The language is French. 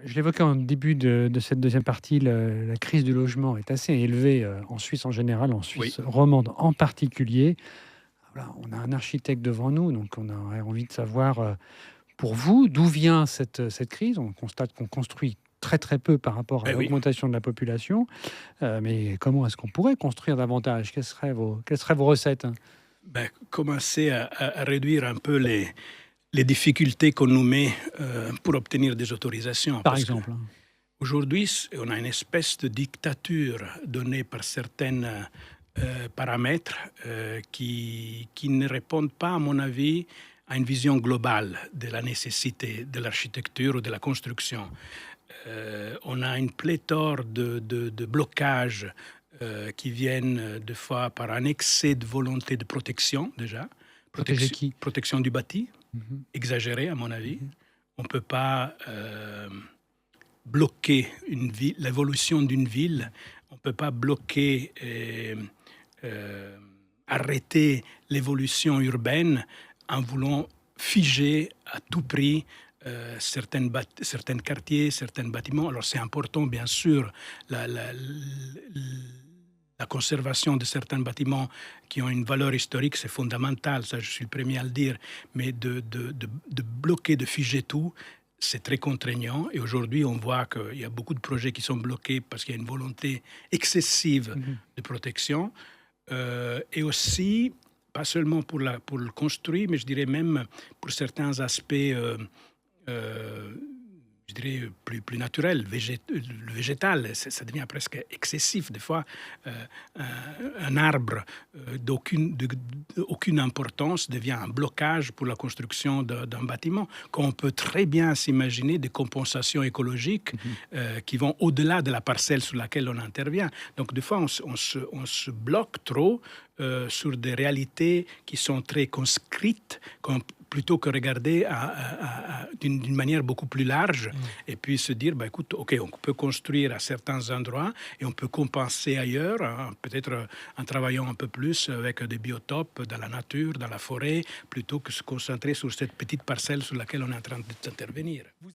Je l'évoquais en début de cette deuxième partie, la crise du logement est assez élevée en Suisse en général, en Oui. Suisse romande en particulier. Voilà, on a un architecte devant nous, donc on a envie de savoir, pour vous, d'où vient cette crise. On constate qu'on construit très très peu par rapport à Ben oui. l'augmentation de la population, mais comment est-ce qu'on pourrait construire davantage? Quelles seraient vos recettes, hein? Ben, commencer à réduire un peu les difficultés qu'on nous met pour obtenir des autorisations. Par Parce que exemple, hein? aujourd'hui, on a une espèce de dictature donnée par certains paramètres qui ne répondent pas, à mon avis, à une vision globale de la nécessité de l'architecture ou de la construction. On a une pléthore de blocages qui viennent des fois par un excès de volonté de protection déjà, Protéger qui? protection du bâti, Mmh. exagérée à mon avis. Mmh. On ne peut pas bloquer une ville, l'évolution d'une ville, on ne peut pas bloquer, euh, arrêter l'évolution urbaine en voulant figer à tout prix certains quartiers, certains bâtiments. Alors c'est important, bien sûr, la conservation de certains bâtiments qui ont une valeur historique, c'est fondamental, ça je suis le premier à le dire, mais de bloquer, de figer tout, c'est très contraignant. Et aujourd'hui, on voit qu'il y a beaucoup de projets qui sont bloqués parce qu'il y a une volonté excessive Mmh. de protection. Et aussi, pas seulement pour le construire, mais je dirais même pour certains aspects, euh, je dirais, plus naturels, le végétal, ça devient presque excessif. Des fois, euh, un arbre d'aucune importance devient un blocage pour la construction d'un bâtiment, quand on peut très bien s'imaginer des compensations écologiques Mmh. qui vont au-delà de la parcelle sur laquelle on intervient. Donc, des fois, on se bloque trop sur des réalités qui sont très conscrites, plutôt que regarder d'une manière beaucoup plus large et puis se dire, bah, écoute, OK, on peut construire à certains endroits et on peut compenser ailleurs, hein, peut-être en travaillant un peu plus avec des biotopes dans la nature, dans la forêt, plutôt que se concentrer sur cette petite parcelle sur laquelle on est en train d'intervenir.